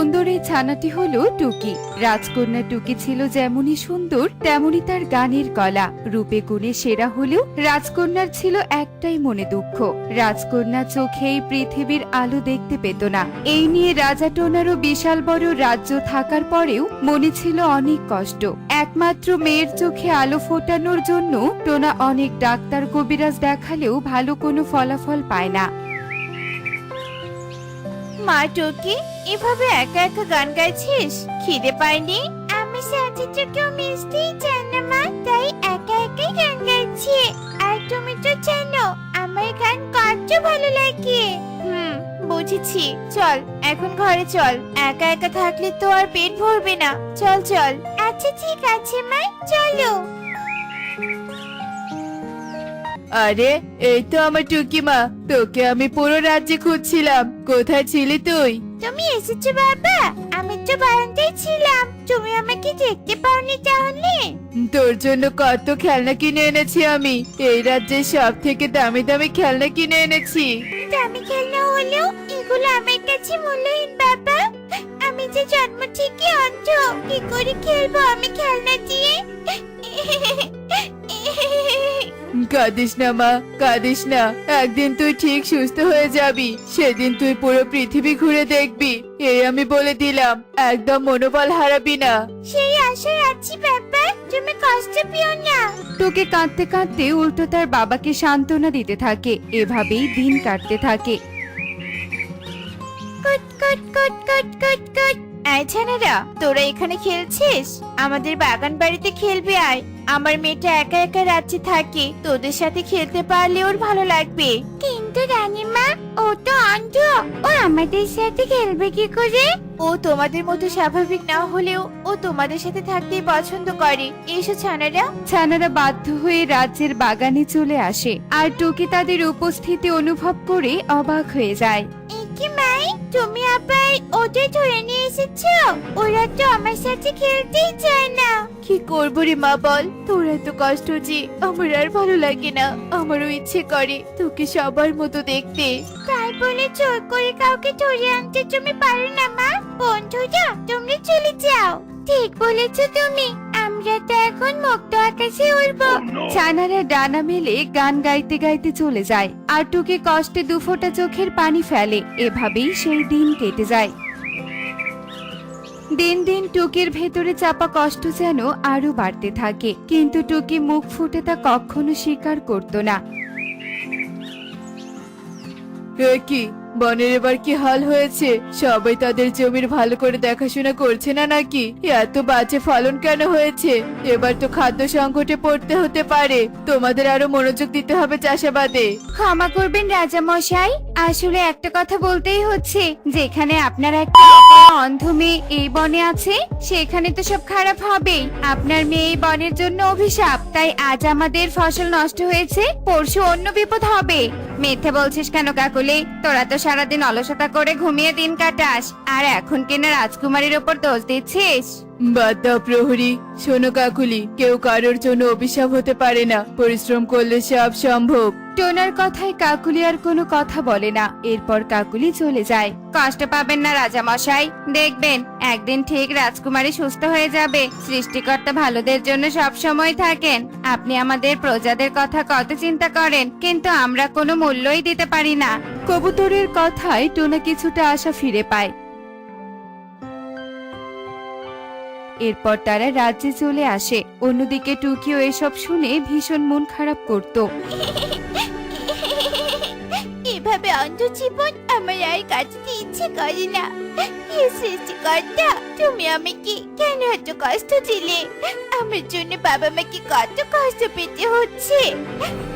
সুন্দর এই ছানাটি হলো টুকি। রাজকন্যা টুকি ছিল যেমনই সুন্দর তেমনি তার গানের গলা। রূপে গুণে সেরা হলেও রাজকন্যার ছিল একটাই মনে দুঃখ, রাজকন্যা চোখে এই পৃথিবীর আলো দেখতে পেত না। এই নিয়ে রাজা টোনারও বিশাল বড় রাজ্য থাকার পরেও মনে ছিল অনেক কষ্ট। একমাত্র মেয়ের চোখে আলো ফোটানোর জন্য টোনা অনেক ডাক্তার কবিরাজ দেখালেও ভালো কোনো ফলাফল পায় না। মা টুকি, এভাবে একা একা গান গাইছিস? খিদে পায়নি? আমি সাথে তো কেউ মিশতেই চাই না মা, তাই একা একাই গান গাইছি। আর তুমি তো জানো আমার গান কত ভালো লাগে। বুঝেছি, চল এখন ঘরে চল। একা একা থাকলে তো আর পেট ভরবে না। চল চল। আচ্ছা ঠিক আছে মা, চলো। আরে এই তো আমার টুকি মা, তোকে আমি পুরো রাজ্যে খুঁজছিলাম, কোথায় ছিলি তুই? তুমি এসেছো বাবা? আমি তো বারান্দায় ছিলাম, তুমি আমাকে দেখতে পাওনি তাহলে? তোর জন্য কত খেলনা কিনে এনেছি আমি, এই রাজ্যের সব থেকে দামি দামি খেলনা কিনে এনেছি। দামি খেলনা হলেও এগুলো আমার কাছে মূল্যহীন বাবা। আমি যে জন্ম থেকে অন্ধ, কি করে খেলবো আমি খেলনা দিয়ে? কাঁদিস না মা, কাঁদিস না, একদিন তুই ঠিক সুস্থ হয়ে যাবি, সেদিন তুই পুরো পৃথিবী ঘুরে দেখবি, এই আমি বলে দিলাম, একদম মনোবল হারাবি না। সেই আশায় আছি বাবা, তুমি কষ্ট পেও না। টুকি কাঁদতে কাঁদতে উল্টো তার বাবাকে সান্ত্বনা দিতে থাকে। এভাবেই দিন কাটতে থাকে। কট কট কট কট কট কট। আয় ছানারা, তোরা এখানে খেলছিস? আমাদের বাগান বাড়িতে খেলবে আয়। আমার মেয়েটা একা একা রাজ্যে থাকে, তোদের সাথে খেলতে পারলে ওর ভালো লাগবে। কিন্তু রানীমা, ও তো অন্ধ, ও আমাদের সাথে খেলবে কি করে? ও তোমাদের মতো স্বাভাবিক না হলেও ও তোমাদের সাথে থাকতেই পছন্দ করে। এসো ছানারা। ছানারা বাধ্য হয়ে রাজ্যের বাগানে চলে আসে, আর টুকি তাদের উপস্থিতি অনুভব করে অবাক হয়ে যায়। কি মাই, তুমি আবার ওদের ধরে নিয়ে এসেছো? ওরা তো আমার সাথে খেলতেই চায় না। কি করবো রে মা বল, তোর এত কষ্ট যে আমার আর ভালো লাগে না। আমারও ইচ্ছে করে তোকে সবার মতো দেখতে। তাই বলে জোর করে কাউকে ধরে আনতে তুমি পারো না মা। বন্ধুরা, তোমরা চলে যাও। ঠিক বলেছো তুমি, আমরা তো এখন মুক্ত আকাশে উড়বো। ছানারা ডানা মেলে গান গাইতে গাইতে চলে যায়, আর টুকি কষ্টে দুফোঁটা চোখের পানি ফেলে। এভাবেই সেই দিন কেটে যায়। দিন দিন টুকির ভেতরে চাপা কষ্ট যেন আরো বাড়তে থাকে, কিন্তু টুকি মুখ ফুটে তা কখনো স্বীকার করতো না। কি বনের এবার কি হাল হয়েছে? সবাই তাদের জমির ভালো করে দেখাশোনা করছে না নাকি? এত বাজে ফলন কেন হয়েছে? এবার তো খাদ্য সংকটে পড়তে হতে পারে, তোমাদের আরো মনোযোগ দিতে হবে চাষাবাদে। ক্ষমা করবেন রাজা মশাই, আসলে একটা কথা বলতেই হচ্ছে, যেখানে আপনার একটা অন্ধ মেয়ে এই বনে আছে, সেখানে তো সব খারাপ হবেই। আপনার মেয়ে এই বনের জন্য অভিশাপ, তাই আজ আমাদের ফসল নষ্ট হয়েছে, পরশু অন্য বিপদ হবে। মিথ্যে বলছিস কেন কাকুলি? তোরা তো সারাদিন অলসতা করে ঘুমিয়ে দিন কাটাস, আর এখন কিনা রাজকুমারীর ওপর দোষ দিচ্ছিস? বাদ দাও প্রহরী। শোনো কাকুলি, কেউ কারোর জন্য অভিশাপ হতে পারে না, পরিশ্রম করলে সব সম্ভব। টোনার কথায় কাকুলি আর কোনো কথা বলে না। এরপর কাকুলি চলে যায়। কষ্ট পাবেন না রাজা মশাই, দেখবেন একদিন ঠিক রাজকুমারী সুস্থ হয়ে যাবে। সৃষ্টিকর্তা ভালোদের জন্য সব সময় থাকেন। আপনি আমাদের প্রজাদের কথা কত চিন্তা করেন, কিন্তু আমরা কোনো মূল্যই দিতে পারি না। কবুতরের কথায় টোনা কিছুটা আশা ফিরে পায়। এরপর তারা রাজ্যে চলে আসে। অন্যদিকে টুকিও এসব শুনে ভীষণ মন খারাপ করত। এভাবে অন্ধ জীবন আমার আর কাটতে ইচ্ছে করে না। হে সৃষ্টিকর্তা, তুমি আমাকে কেন এত কষ্ট দিলে? আমার জন্য বাবা মাকে কত কষ্ট পেতে হচ্ছে।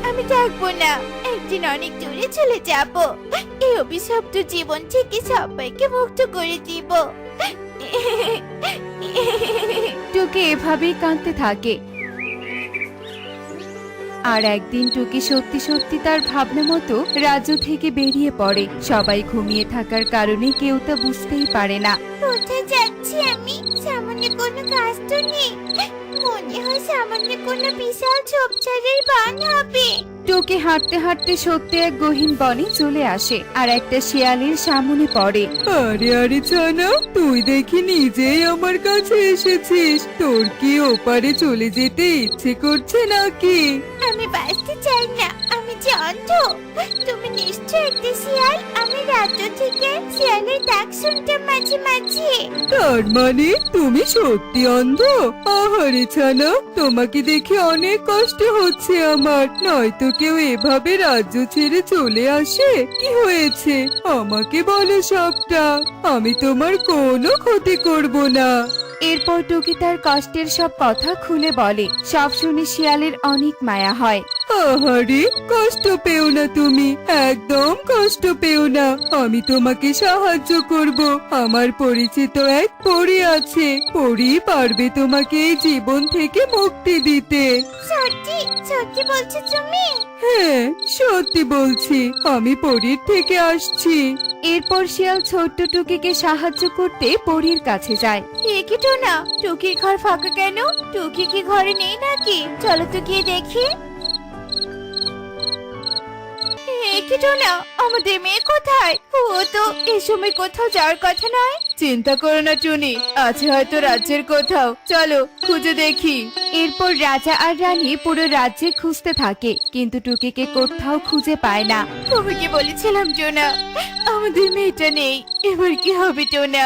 আমি থাকবো না, একদিন অনেক দূরে চলে যাব। এই অভিশপ্ত জীবন থেকে সবাইকে মুক্ত করে দিব। টুকি এভাবেই কাঁদতে থাকে। আর একদিন টুকি সত্যি সত্যি তার ভাবনা মতো রাজ্য থেকে বেরিয়ে পড়ে। সবাই ঘুমিয়ে থাকার কারণে কেউ তা বুঝতেই পারে না। কোথায় যাচ্ছি আমি? সামনে কোনো গাছ তো নেই, মনে মনে হয় সামান্য কোনো বিশাল ঝোপঝাড়ের বন হবে। টুকি হাঁটতে হাঁটতে সত্যি এক গহীন বনে চলে আসে আর একটা শিয়ালের সামনে পড়ে। আরে আরে ছানা, তুই দেখি নিজেই আমার কাছে এসেছিস। তোর কি ওপারে চলে যেতে ইচ্ছে করছে নাকি? আমি বাঁচতে চাই না, আমি যে অন্ধ। তুমি নিশ্চয় একটা শিয়াল। আমি রাজ্য থেকে শিয়ালের ডাক শুনতাম মাঝে মাঝে। তার মানে তুমি সত্যি অন্ধ? আহারে ছানা, তোমাকে দেখে অনেক কষ্ট হচ্ছে আমার। নয়তো কেউ এভাবে রাজ্য ছেড়ে চলে আসে? কি হয়েছে আমাকে বলো সবটা, আমি তোমার কোনো ক্ষতি করব না। এরপর টুকি তার কষ্টের সব কথা খুলে বলে। সব শুনে শিয়ালের অনেক মায়া হয়। আহারে, কষ্ট পেও না তুমি, একদম কষ্ট পেও না। আমি তোমাকে সাহায্য করব। আমার পরিচিত এক পরী আছে, পরী পারবে তোমাকে এই জীবন থেকে মুক্তি দিতে। সত্যি সত্যি বলছো তুমি? হ্যাঁ, সত্যি বলছি, আমি পরীর থেকে আসছি। এরপর শিয়াল ছোট্ট টুকিকে সাহায্য করতে পরীর কাছে যায়। এ কি টোনা, টুকির ঘর ফাঁকা কেন? টুকি কি ঘরে নেই নাকি? চলো তো গিয়ে দেখি। এ কি টোনা, আমাদের মেয়ে কোথায়? ও তো এ সময় কোথাও যাওয়ার কথা নয়। চিন্তা করো না টুনি, আছে হয়তো রাজ্যের কোথাও, চলো খুঁজে দেখি। এরপর রাজা আর রানী পুরো রাজ্যে খুঁজতে থাকে, কিন্তু টুকিকে কোথাও খুঁজে পায় না। তোমাকে বলেছিলাম টোনা, আমাদের মেয়েটা নেই। এবার কি হবে টোনা?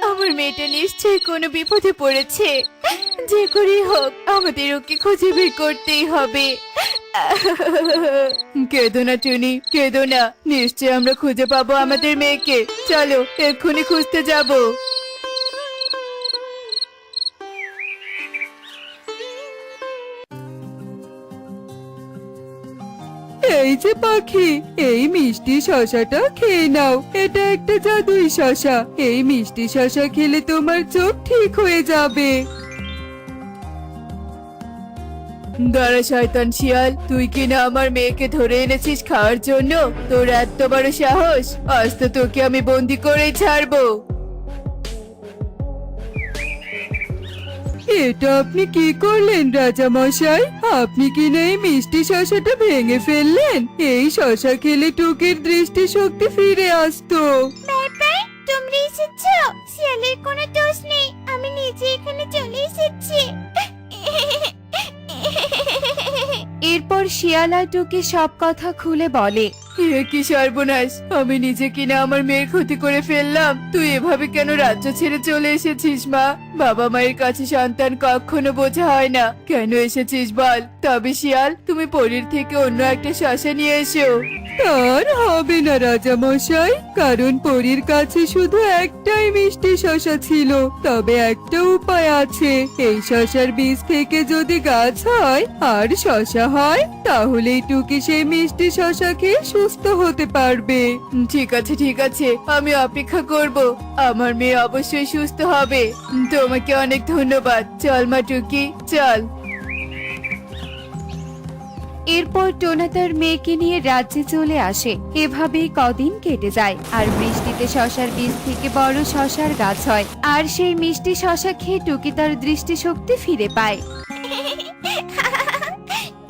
আমার মেয়েটা নিশ্চয়ই কোনো বিপদে পড়েছে। যে করেই হোক আমাদের ওকে খুঁজে বের করতেই হবে। কেঁদো না টুনি, কেঁদো না, নিশ্চয় আমরা খুঁজে পাবো আমাদের মেয়েকে। চলো এক্ষুনি খুঁজতে যাবো। এই যে পাখি, এই মিষ্টি শশাটা খেয়ে নাও। এটা একটা জাদুই শশা। এই মিষ্টি শশা খেলে তোমার চোখ ঠিক হয়ে যাবে। দাঁড়া শয়তান শিয়াল, তুই কিনা আমার মেয়েকে ধরে এনেছিস খাওয়ার জন্য? তোর এত বড় সাহস! আজ তো তোকে আমি বন্দি করেই ছাড়বো। এটা আপনি কি করলেন রাজা মশাই? আপনি কিনা এই মিষ্টি শশাটা ভেঙে ফেললেন? এই শশা খেলে টুকির দৃষ্টিশক্তি ফিরে আসতো। বাবা, তোমরা এসেছো? শিয়ালের কোনো দোষ নেই, আমি নিজে এখানে চলে এসেছি। এরপর শিয়াল আর টুকি সব কথা খুলে বলে। এ কি সর্বনাশ! আমি নিজে কিনা আমার মেয়ের ক্ষতি করে ফেললাম। তুই এভাবে কেন রাজ্য ছেড়ে চলে এসেছিস মা? বাবা মায়ের কাছে সন্তান কখনো বোঝা হয় না। কেন এসেছিস বল? তবে শিয়াল, তুমি পরীর থেকে অন্য একটা শশা নিয়ে এসো। আর হবে না রাজা মশাই, কারণ পরীর কাছে শুধু একটাই মিষ্টি শশা ছিল। তবে একটা উপায় আছে। এই শশার বীজ থেকে যদি গাছ হয় আর শশা হয়, তাহলেই টুকি সেই মিষ্টি শশা খেয়ে সুস্থ হতে পারবে। ঠিক আছে ঠিক আছে, আমি অপেক্ষা করব। আমার মেয়ে অবশ্যই সুস্থ হবে। তোমাকে অনেক ধন্যবাদ। চল মা টুকি, চল। এরপর টোনা তার মেয়েকে নিয়ে রাজ্যে চলে আসে। এভাবেই কদিন কেটে যায় আর বৃষ্টিতে শশার বীজ থেকে বড় শশার গাছ হয়। আর সেই মিষ্টি শশা খেয়ে টুকি তার দৃষ্টিশক্তি ফিরে পায়।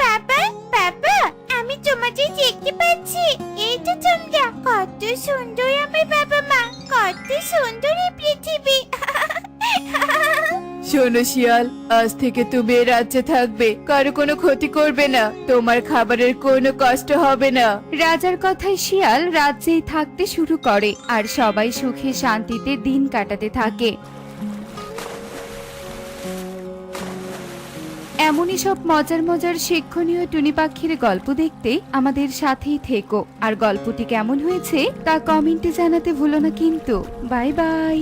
বাবা বাবা, আমি তোমাদের দেখতে পাচ্ছি। এই তো তোমরা, কত সুন্দর আমার বাবা মা, কত সুন্দর এই পৃথিবী। শোনো শিয়াল, আজ থেকে তুমি এই রাজ্যে থাকবে, কারো কোনো ক্ষতি করবে না, তোমার খাবারের কোনো কষ্ট হবে না। রাজার কথায় শিয়াল রাজ্যেই থাকতে শুরু করে আর সবাই সুখে শান্তিতে দিন কাটাতে থাকে। এমনই সব মজার মজার শিক্ষণীয় টুনি পাখির গল্প দেখতে আমাদের সাথেই থেকো। আর গল্পটি কেমন হয়েছে তা কমেন্টে জানাতে ভুলো না কিন্তু। Bye bye.